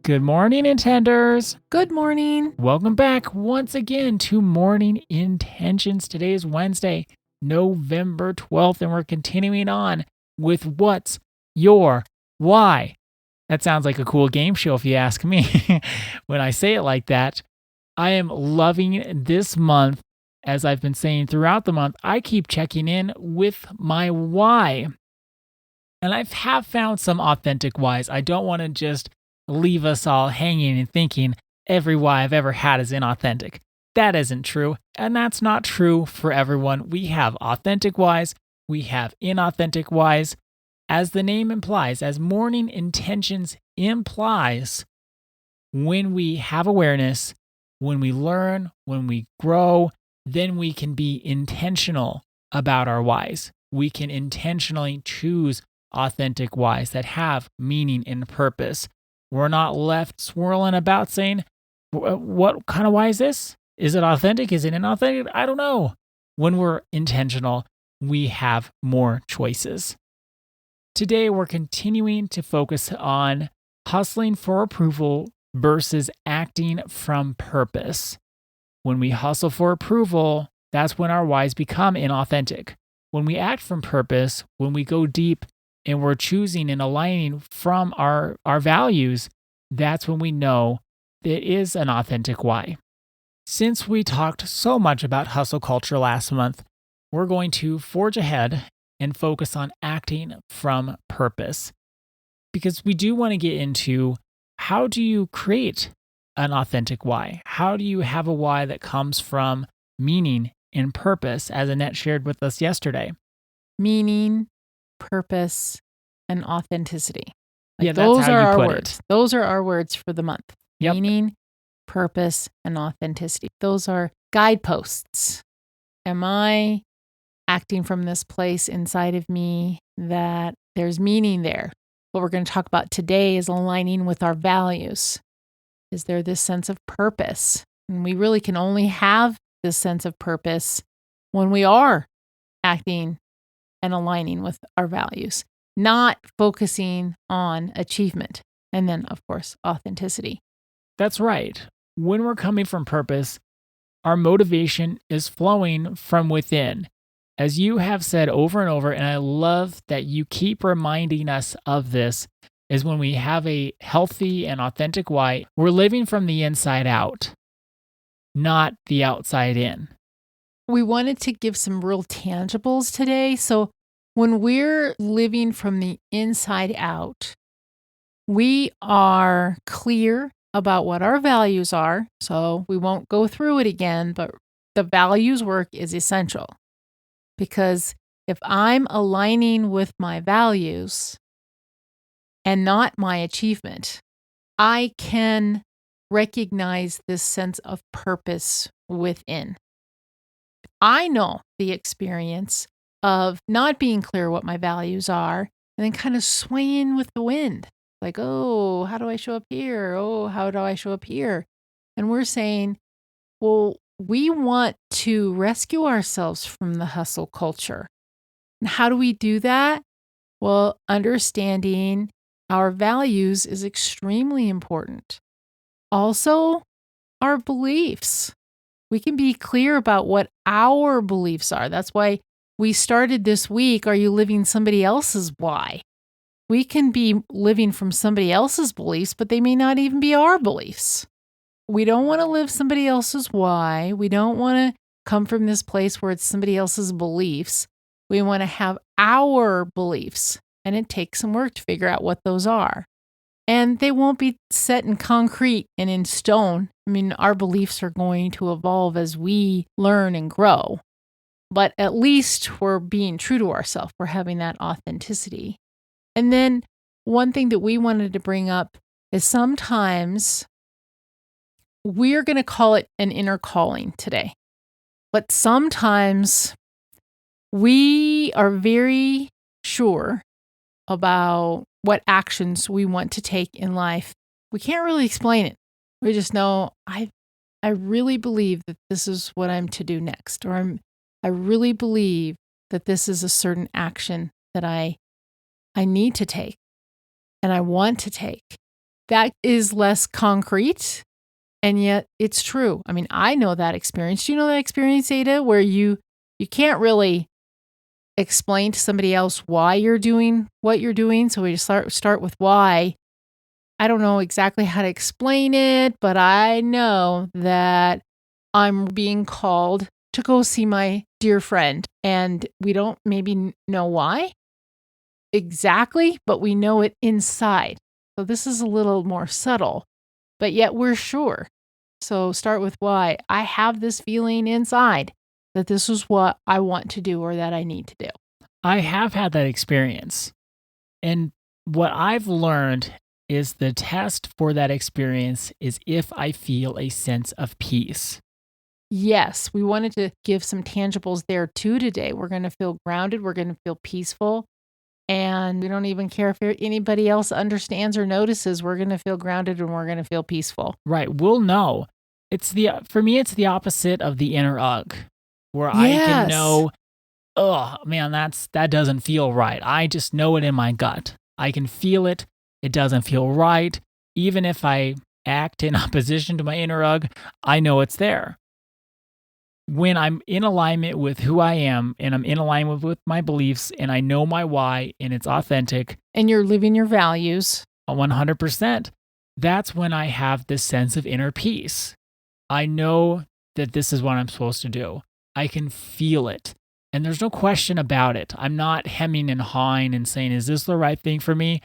Good morning, Intenders. Good morning. Welcome back once again to Morning Intentions. Today is Wednesday, November 12th, and we're continuing on with What's Your Why? That sounds like a cool game show if you ask me. When I say it like that, I am loving this month. As I've been saying throughout the month, I keep checking in with my why. And I have found some authentic whys. I don't want to just leave us all hanging and thinking every why I've ever had is inauthentic. That isn't true, and that's not true for everyone. We have authentic whys, we have inauthentic whys. As the name implies, as Morning Intentions implies, when we have awareness, when we learn, when we grow, then we can be intentional about our whys. We can intentionally choose authentic whys that have meaning and purpose. We're not left swirling about saying, what kind of why is this? Is it authentic? Is it inauthentic? I don't know. When we're intentional, we have more choices. Today, we're continuing to focus on hustling for approval versus acting from purpose. When we hustle for approval, that's when our whys become inauthentic. When we act from purpose, when we go deep and we're choosing and aligning from our values, that's when we know it is an authentic why. Since we talked so much about hustle culture last month, we're going to forge ahead and focus on acting from purpose. Because we do want to get into, how do you create an authentic why? How do you have a why that comes from meaning and purpose, as Annette shared with us yesterday? Meaning, purpose, and authenticity. Yeah, that's how you put words. Those are our words for the month. Yep. Meaning, purpose, and authenticity. Those are guideposts. Am I acting from this place inside of me that there's meaning there? What we're going to talk about today is aligning with our values. Is there this sense of purpose? And we really can only have this sense of purpose when we are acting and aligning with our values, not focusing on achievement. And then, of course, authenticity. That's right. When we're coming from purpose, our motivation is flowing from within. As you have said over and over, and I love that you keep reminding us of this, is when we have a healthy and authentic why, we're living from the inside out, not the outside in. We wanted to give some real tangibles today. So when we're living from the inside out, we are clear about what our values are. So we won't go through it again, but the values work is essential. Because if I'm aligning with my values and not my achievement, I can recognize this sense of purpose within. I know the experience of not being clear what my values are and then kind of swaying with the wind. Like, oh, how do I show up here? Oh, how do I show up here? And we're saying, well, we want to rescue ourselves from the hustle culture. And how do we do that? Well, understanding our values is extremely important. Also, our beliefs. We can be clear about what our beliefs are. That's why we started this week, Are You Living Somebody Else's Why? We can be living from somebody else's beliefs, but they may not even be our beliefs. We don't want to live somebody else's why. We don't want to come from this place where it's somebody else's beliefs. We want to have our beliefs, and it takes some work to figure out what those are. And they won't be set in concrete and in stone. I mean, our beliefs are going to evolve as we learn and grow. But at least we're being true to ourselves. We're having that authenticity. And then one thing that we wanted to bring up is sometimes we're going to call it an inner calling today. But sometimes we are very sure about what actions we want to take in life. We can't really explain it. We just know I really believe that this is what I'm to do next, or I really believe that this is a certain action that I need to take and I want to take. That is less concrete, and yet it's true. I mean, I know that experience. Do you know that experience, Ada, where you can't really explain to somebody else why you're doing what you're doing? So we just start with why. I don't know exactly how to explain it, but I know that I'm being called to go see my dear friend, and we don't maybe know why exactly, but we know it inside. So this is a little more subtle, but yet we're sure. So start with why. I have this feeling inside that this is what I want to do or that I need to do. I have had that experience. And what I've learned is the test for that experience is if I feel a sense of peace. Yes, we wanted to give some tangibles there too today. We're going to feel grounded, we're going to feel peaceful, and we don't even care if anybody else understands or notices. We're going to feel grounded and we're going to feel peaceful. Right. We'll know. For me, it's the opposite of the inner ugh, where I can Yes. know, oh man, that doesn't feel right. I just know it in my gut. I can feel it. It doesn't feel right. Even if I act in opposition to my inner ugh, I know it's there. When I'm in alignment with who I am and I'm in alignment with my beliefs and I know my why and it's authentic, And you're living your values. 100%, that's when I have this sense of inner peace. I know that this is what I'm supposed to do. I can feel it. And there's no question about it. I'm not hemming and hawing and saying, is this the right thing for me?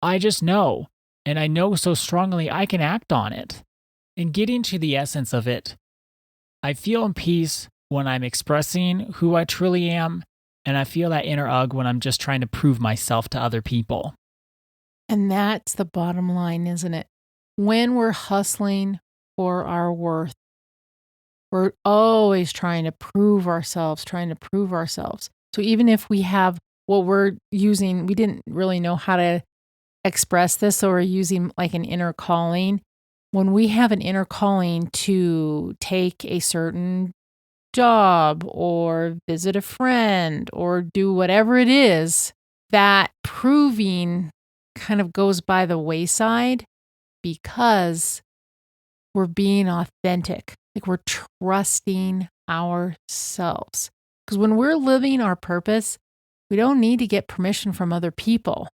I just know. And I know so strongly I can act on it. And getting to the essence of it, I feel in peace when I'm expressing who I truly am. And I feel that inner ugh when I'm just trying to prove myself to other people. And that's the bottom line, isn't it? When we're hustling for our worth, we're always trying to prove ourselves. So even if we have what we're using, we didn't really know how to express this, so we're using like an inner calling. When we have an inner calling to take a certain job or visit a friend or do whatever it is, that proving kind of goes by the wayside because we're being authentic. Like we're trusting ourselves. Because when we're living our purpose, we don't need to get permission from other people.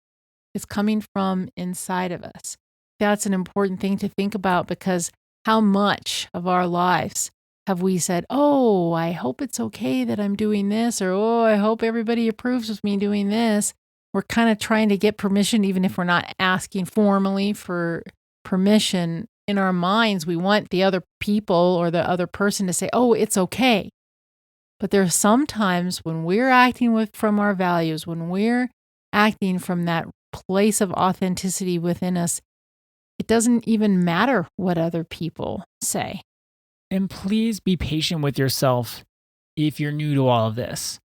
It's coming from inside of us. That's an important thing to think about, because how much of our lives have we said, oh, I hope it's okay that I'm doing this, or oh, I hope everybody approves of me doing this. We're kind of trying to get permission, even if we're not asking formally for permission. In our minds, we want the other people or the other person to say, oh, it's okay. But there's sometimes when we're acting from our values, when we're acting from that place of authenticity within us, it doesn't even matter what other people say. And please be patient with yourself if you're new to all of this.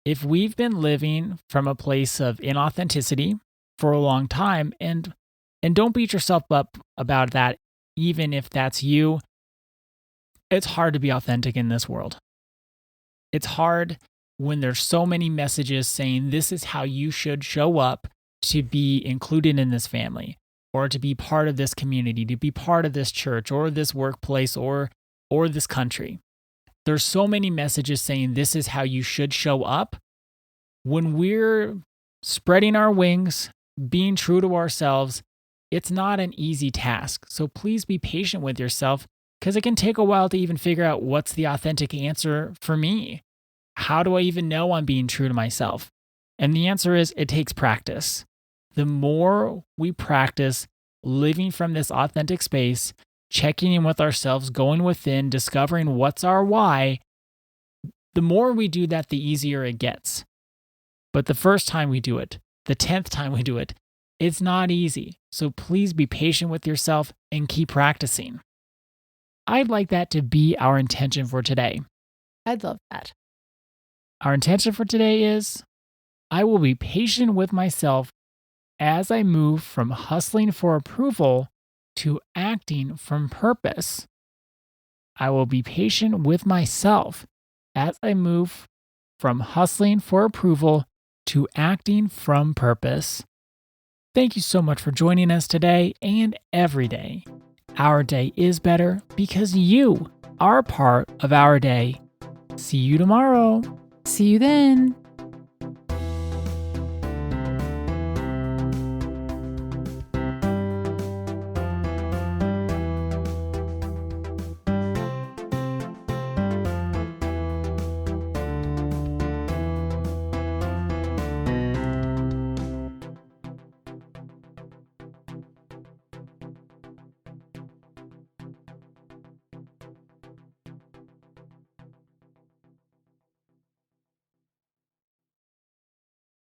If we've been living from a place of inauthenticity for a long time, and don't beat yourself up about that, even if that's you, it's hard to be authentic in this world. It's hard when there's so many messages saying this is how you should show up to be included in this family, or to be part of this community, to be part of this church or this workplace or this country. There's so many messages saying this is how you should show up. When we're spreading our wings, being true to ourselves, it's not an easy task. So please be patient with yourself, because it can take a while to even figure out what's the authentic answer for me. How do I even know I'm being true to myself? And the answer is it takes practice. The more we practice living from this authentic space, checking in with ourselves, going within, discovering what's our why, the more we do that, the easier it gets. But the first time we do it, the 10th time we do it, it's not easy. So please be patient with yourself and keep practicing. I'd like that to be our intention for today. I'd love that. Our intention for today is I will be patient with myself as I move from hustling for approval to acting from purpose. I will be patient with myself as I move from hustling for approval to acting from purpose. Thank you so much for joining us today and every day. Our day is better because you are part of our day. See you tomorrow. See you then.